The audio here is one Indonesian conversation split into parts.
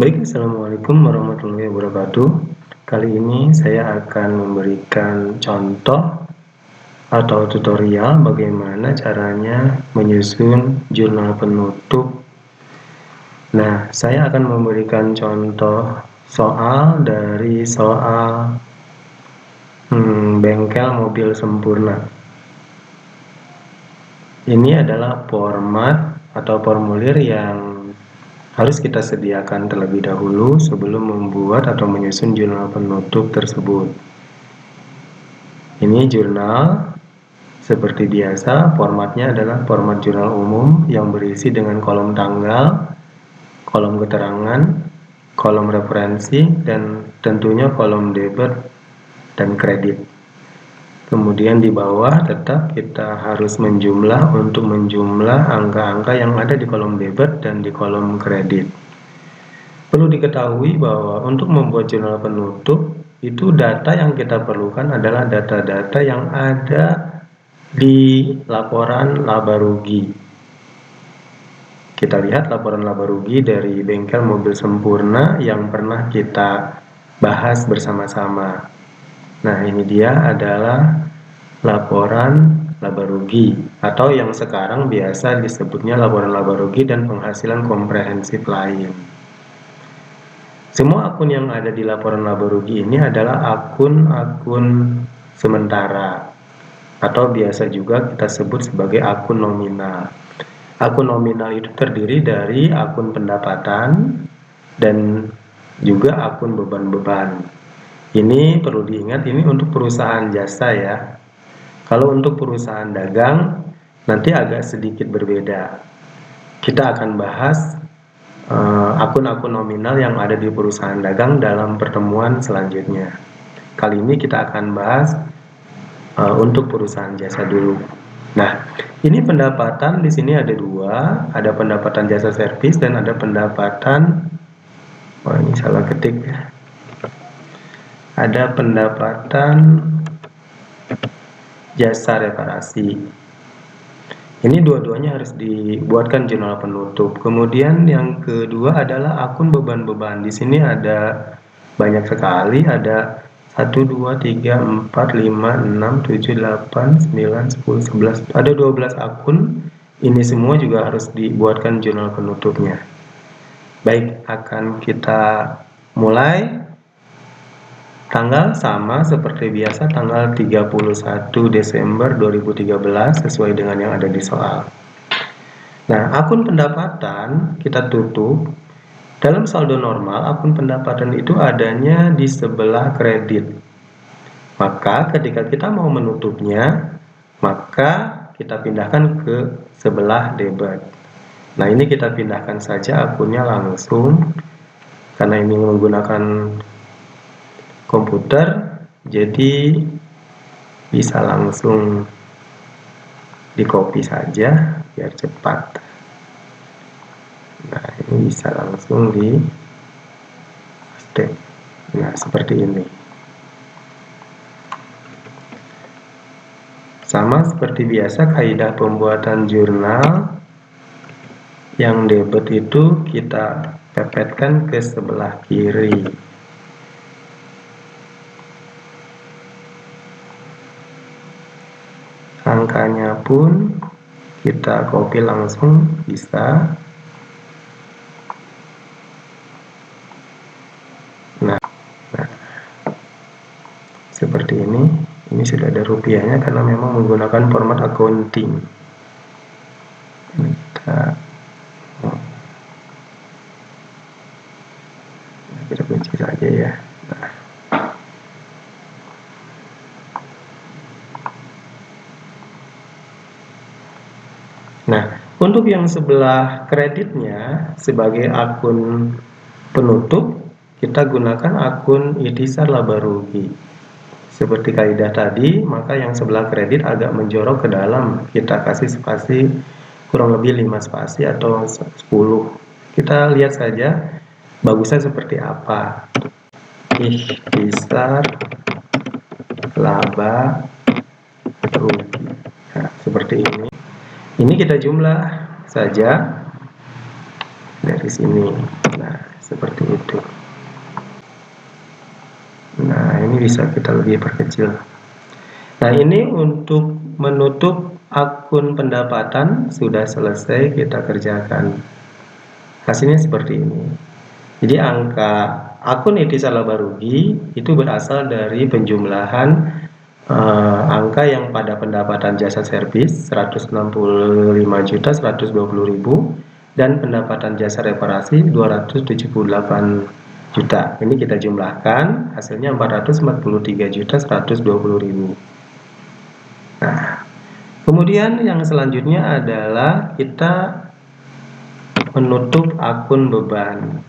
Baik, assalamualaikum warahmatullahi wabarakatuh. Kali ini saya akan memberikan contoh atau tutorial bagaimana caranya menyusun jurnal penutup. Nah, saya akan memberikan contoh soal dari soal bengkel mobil sempurna. Ini adalah format atau formulir yang harus kita sediakan terlebih dahulu sebelum membuat atau menyusun jurnal penutup tersebut. Ini jurnal seperti biasa, formatnya adalah format jurnal umum yang berisi dengan kolom tanggal, kolom keterangan, kolom referensi, dan tentunya kolom debit dan kredit. Kemudian di bawah tetap kita harus menjumlah angka-angka yang ada di kolom debit dan di kolom kredit. Perlu diketahui bahwa untuk membuat jurnal penutup, itu data yang kita perlukan adalah data-data yang ada di laporan laba rugi. Kita lihat laporan laba rugi dari bengkel mobil sempurna yang pernah kita bahas bersama-sama. Nah, ini dia adalah laporan laba rugi atau yang sekarang biasa disebutnya laporan laba rugi dan penghasilan komprehensif lain. Semua akun yang ada di laporan laba rugi ini adalah akun-akun sementara atau biasa juga kita sebut sebagai akun nominal. Akun nominal itu terdiri dari akun pendapatan dan juga akun beban-beban. Ini perlu diingat, ini untuk perusahaan jasa ya. Kalau untuk perusahaan dagang nanti agak sedikit berbeda. Kita akan bahas akun-akun nominal yang ada di perusahaan dagang dalam pertemuan selanjutnya. Kali ini kita akan bahas untuk perusahaan jasa dulu. Nah, ini pendapatan di sini ada dua, ada pendapatan jasa servis dan ada pendapatan, ini salah ketik ya. Ada pendapatan jasa reparasi. Ini dua-duanya harus dibuatkan jurnal penutup. Kemudian yang kedua adalah akun beban-beban. Di sini ada banyak sekali, ada 1, 2, 3, 4, 5, 6, 7, 8, 9, 10, 11. Ada 12 akun. Ini semua juga harus dibuatkan jurnal penutupnya. Baik, akan kita mulai. Tanggal sama seperti biasa, tanggal 31 Desember 2013 sesuai dengan yang ada di soal. Nah, akun pendapatan kita tutup. Dalam saldo normal, akun pendapatan itu adanya di sebelah kredit. Maka ketika kita mau menutupnya, maka kita pindahkan ke sebelah debit. Nah, ini kita pindahkan saja akunnya langsung karena ini menggunakan komputer, jadi bisa langsung di copy saja biar cepat. Nah, ini bisa langsung di paste. Nah, seperti ini. Sama seperti biasa kaidah pembuatan jurnal, yang debit itu kita pepetkan ke sebelah kiri. Angkanya pun kita copy langsung bisa. Nah, seperti ini. Ini sudah ada rupiahnya karena memang menggunakan format accounting. Kita kunci saja ya. Nah, untuk yang sebelah kreditnya sebagai akun penutup, kita gunakan akun ikhtisar laba rugi. Seperti kaidah tadi, maka yang sebelah kredit agak menjorok ke dalam. Kita kasih spasi kurang lebih 5 spasi atau 10. Kita lihat saja bagusnya seperti apa. Ikhtisar laba rugi. Nah, seperti ini. Ini kita jumlah saja dari sini. Nah, seperti itu. Nah, ini bisa kita lebih perkecil. Nah, ini untuk menutup akun pendapatan sudah selesai kita kerjakan. Hasilnya seperti ini. Jadi angka akun ikhtisar laba rugi itu berasal dari penjumlahan angka yang pada pendapatan jasa servis 165.120.000 dan pendapatan jasa reparasi 278 juta. Ini kita jumlahkan, hasilnya 443.120.000. Nah, kemudian yang selanjutnya adalah kita menutup akun beban.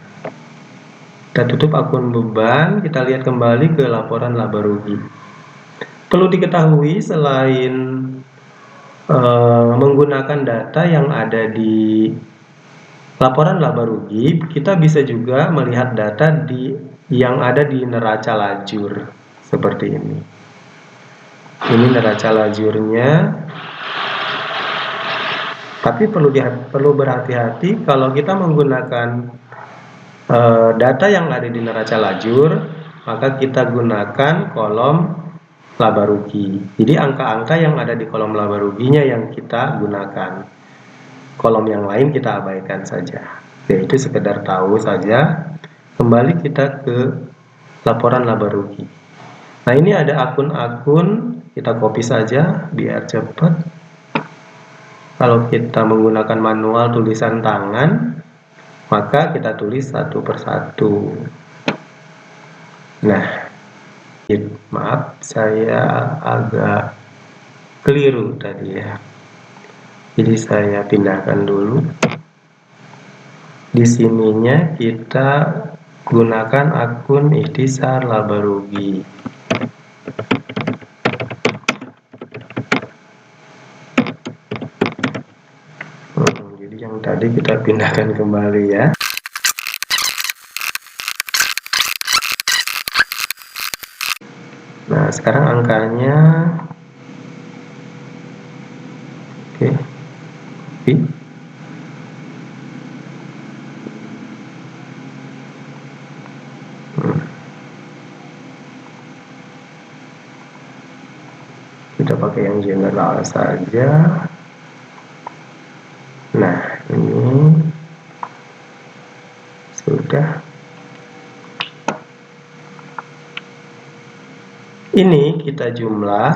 Kita tutup akun beban, kita lihat kembali ke laporan laba rugi. Perlu diketahui selain menggunakan data yang ada di laporan laba rugi, kita bisa juga melihat data yang ada di neraca lajur seperti ini. Ini neraca lajurnya. Tapi perlu berhati-hati kalau kita menggunakan data yang ada di neraca lajur, maka kita gunakan kolom laba rugi. Jadi angka-angka yang ada di kolom laba ruginya yang kita gunakan. Kolom yang lain kita abaikan saja. Yaitu sekedar tahu saja. Kembali kita ke laporan laba rugi. Nah, ini ada akun-akun, kita copy saja biar cepat. Kalau kita menggunakan manual tulisan tangan, maka kita tulis satu persatu. Nah, maaf, saya agak keliru tadi ya. Jadi saya pindahkan dulu. Di sininya kita gunakan akun ikhtisar laba rugi. Jadi yang tadi kita pindahkan kembali ya. Nah, sekarang angkanya oke. Kita pakai yang general saja. Nah, ini sudah. Ini kita jumlah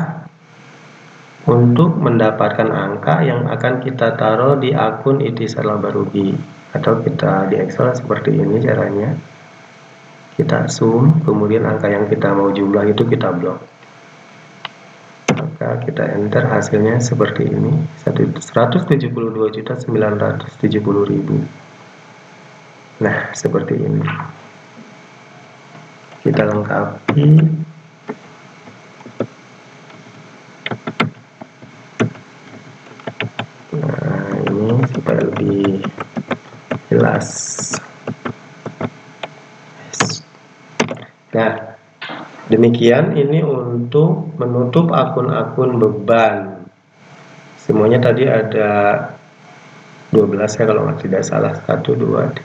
untuk mendapatkan angka yang akan kita taruh di akun ikhtisar laba rugi, atau kita di Excel seperti ini caranya. Kita zoom, kemudian angka yang kita mau jumlah itu kita blok. Maka kita enter, hasilnya seperti ini, 172.970.000. Nah, seperti ini. Kita lengkapi. Nah, ini supaya lebih jelas. Nah, demikian ini untuk menutup akun-akun beban. Semuanya tadi ada 12 ya kalau tidak salah, 1, 2, 3.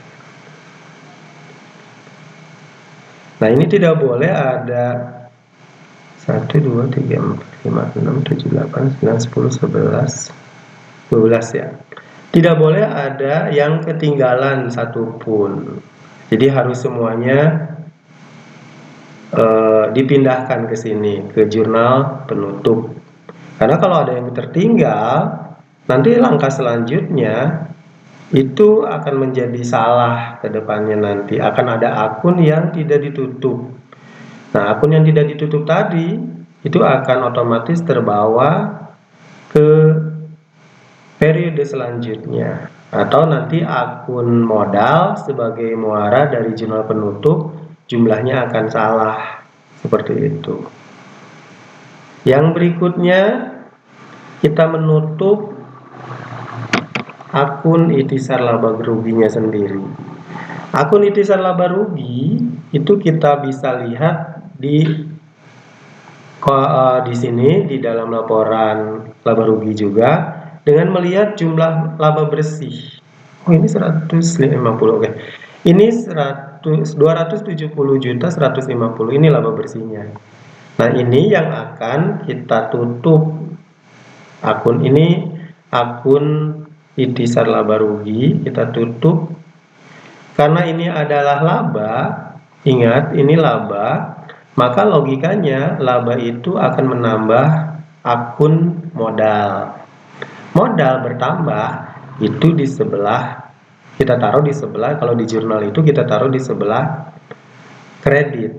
Nah, ini tidak boleh ada 1, 2, 3, 4, 5, 6, 7, 8, 9, 10, 11, 12 ya. Tidak boleh ada yang ketinggalan satupun. Jadi harus semuanya dipindahkan ke sini, ke jurnal penutup. Karena kalau ada yang tertinggal, nanti langkah selanjutnya itu akan menjadi salah ke depannya nanti. Akan ada akun yang tidak ditutup. Nah, akun yang tidak ditutup tadi itu akan otomatis terbawa ke periode selanjutnya. Atau nanti akun modal sebagai muara dari jurnal penutup jumlahnya akan salah, seperti itu. Yang berikutnya kita menutup akun ikhtisar laba ruginya sendiri. Akun ikhtisar laba rugi itu kita bisa lihat di sini di dalam laporan laba rugi juga dengan melihat jumlah laba bersih. Oh, ini 150. Oke. Ini 270.150.000 ini laba bersihnya. Nah, ini yang akan kita tutup. Akun ini akun ikhtisar laba rugi, kita tutup. Karena ini adalah laba, ingat ini laba, maka logikanya laba itu akan menambah akun modal. Modal bertambah itu di sebelah, kita taruh di sebelah, kalau di jurnal itu kita taruh di sebelah kredit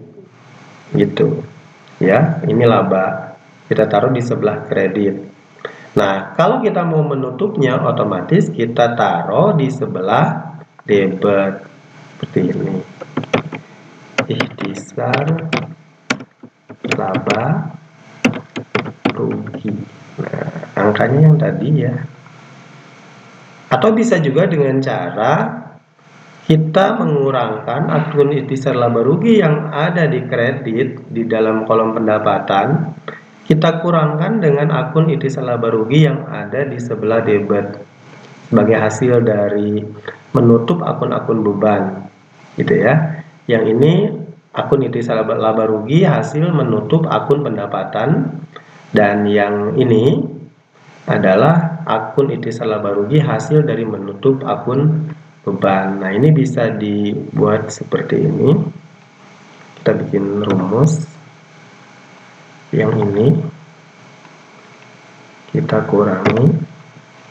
gitu ya. Ini laba, kita taruh di sebelah kredit. Nah, kalau kita mau menutupnya otomatis kita taruh di sebelah debit seperti ini. Ikhtisar laba rugi. Nah, angkanya yang tadi ya. Atau bisa juga dengan cara kita mengurangkan akun ikhtisar laba rugi yang ada di kredit di dalam kolom pendapatan, kita kurangkan dengan akun ikhtisar laba rugi yang ada di sebelah debit sebagai hasil dari menutup akun-akun beban gitu ya. Yang ini akun ikhtisar laba rugi hasil menutup akun pendapatan, dan yang ini adalah akun ikhtisar laba rugi hasil dari menutup akun beban. Nah, ini bisa dibuat seperti ini. Kita bikin rumus. Yang ini kita kurangi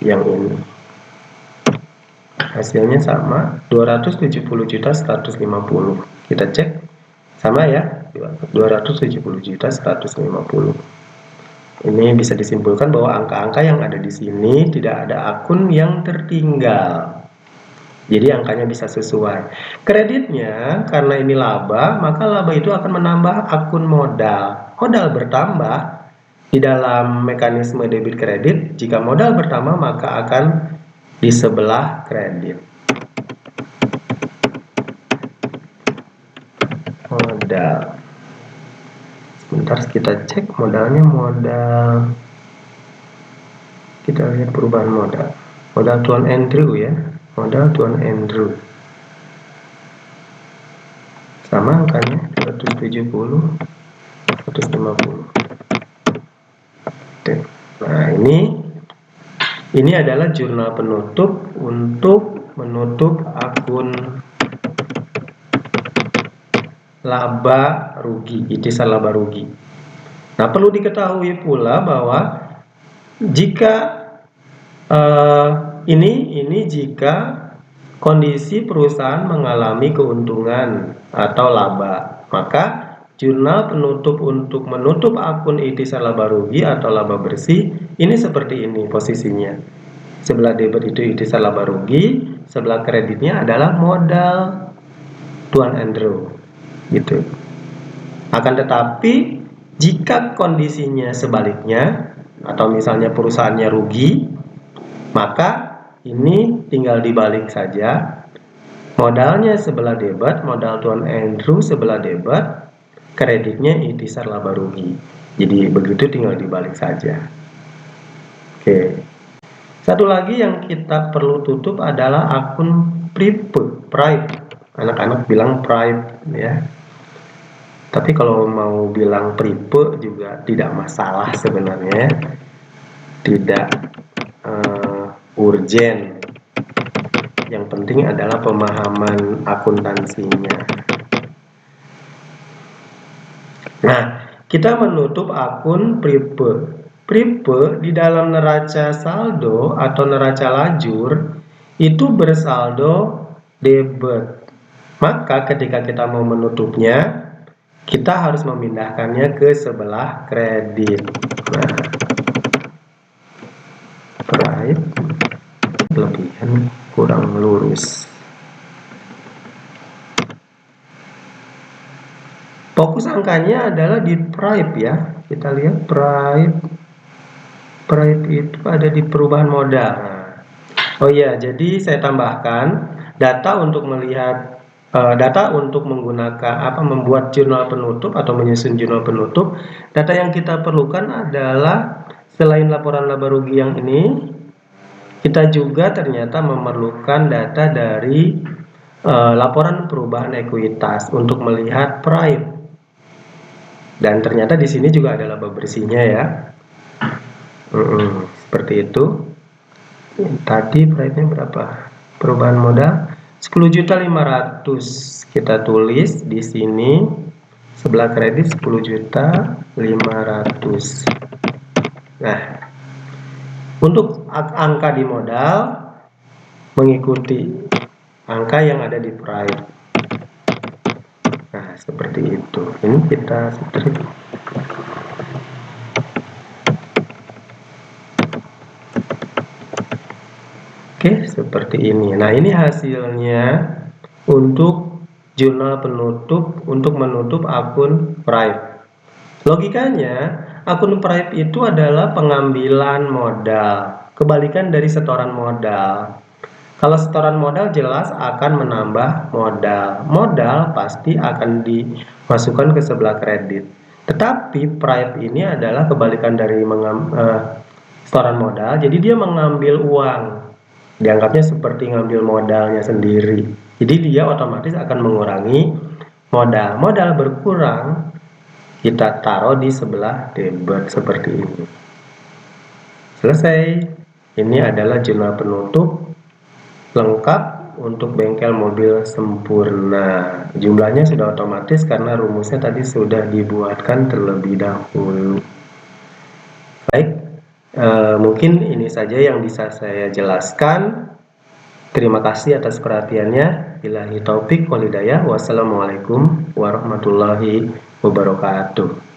yang ini. Hasilnya sama, 270.150. Kita cek sama ya, 270.150. Ini bisa disimpulkan bahwa angka-angka yang ada di sini tidak ada akun yang tertinggal. Jadi angkanya bisa sesuai. Kreditnya karena ini laba, maka laba itu akan menambah akun modal. Modal bertambah di dalam mekanisme debit kredit. Jika modal bertambah maka akan di sebelah kredit. Modal. Sebentar kita cek modalnya, modal. Kita lihat perubahan modal. Modal Tuan Andrew ya. Modal Tuan Andrew. Sama angkanya 170. 150. Nah, ini adalah jurnal penutup untuk menutup akun laba rugi, ikhtisar laba rugi. Nah, perlu diketahui pula bahwa jika ini jika kondisi perusahaan mengalami keuntungan atau laba, maka jurnal penutup untuk menutup akun ikhtisar laba rugi atau laba bersih ini seperti ini posisinya. Sebelah debit itu ikhtisar laba rugi, sebelah kreditnya adalah modal Tuan Andrew gitu. Akan tetapi jika kondisinya sebaliknya atau misalnya perusahaannya rugi, maka ini tinggal dibalik saja. Modalnya sebelah debit, modal Tuan Andrew sebelah debit, kreditnya ikhtisar laba rugi. Jadi begitu tinggal dibalik saja. Oke. Satu lagi yang kita perlu tutup adalah akun private. Anak-anak bilang private ya. Tapi kalau mau bilang private juga tidak masalah sebenarnya. Tidak urgen. Yang penting adalah pemahaman akuntansinya. Nah, kita menutup akun private. Private di dalam neraca saldo atau neraca lajur itu bersaldo debit. Maka ketika kita mau menutupnya, kita harus memindahkannya ke sebelah kredit. Nah, kelebihan kurang lurus. Fokus angkanya adalah di price ya. Kita lihat price itu ada di perubahan modal. Oh iya, jadi saya tambahkan data untuk melihat data untuk menggunakan membuat jurnal penutup atau menyusun jurnal penutup. Data yang kita perlukan adalah selain laporan laba rugi yang ini, kita juga ternyata memerlukan data dari laporan perubahan ekuitas untuk melihat pride. Dan ternyata di sini juga ada laba bersihnya ya. Seperti itu. Tadi pride-nya berapa? Perubahan modal 10.500.000 kita tulis di sini. Sebelah kredit 10.500.000. Nah, untuk angka di modal mengikuti angka yang ada di pride. Nah, seperti itu. Ini kita strip. Oke, seperti ini. Nah, ini hasilnya untuk jurnal penutup untuk menutup akun private. Logikanya, akun private itu adalah pengambilan modal, kebalikan dari setoran modal. Kalau setoran modal jelas akan menambah modal. Modal pasti akan dimasukkan ke sebelah kredit. Tetapi private ini adalah kebalikan dari setoran modal, jadi dia mengambil uang. Dianggapnya seperti ngambil modalnya sendiri. Jadi dia otomatis akan mengurangi modal. Modal berkurang, kita taruh di sebelah debit seperti ini. Selesai. Ini adalah jurnal penutup lengkap untuk bengkel mobil sempurna. Jumlahnya sudah otomatis karena rumusnya tadi sudah dibuatkan terlebih dahulu. Baik. Mungkin ini saja yang bisa saya jelaskan. Terima kasih atas perhatiannya. Billahi taufik wal hidayah. Wassalamualaikum warahmatullahi wabarakatuh.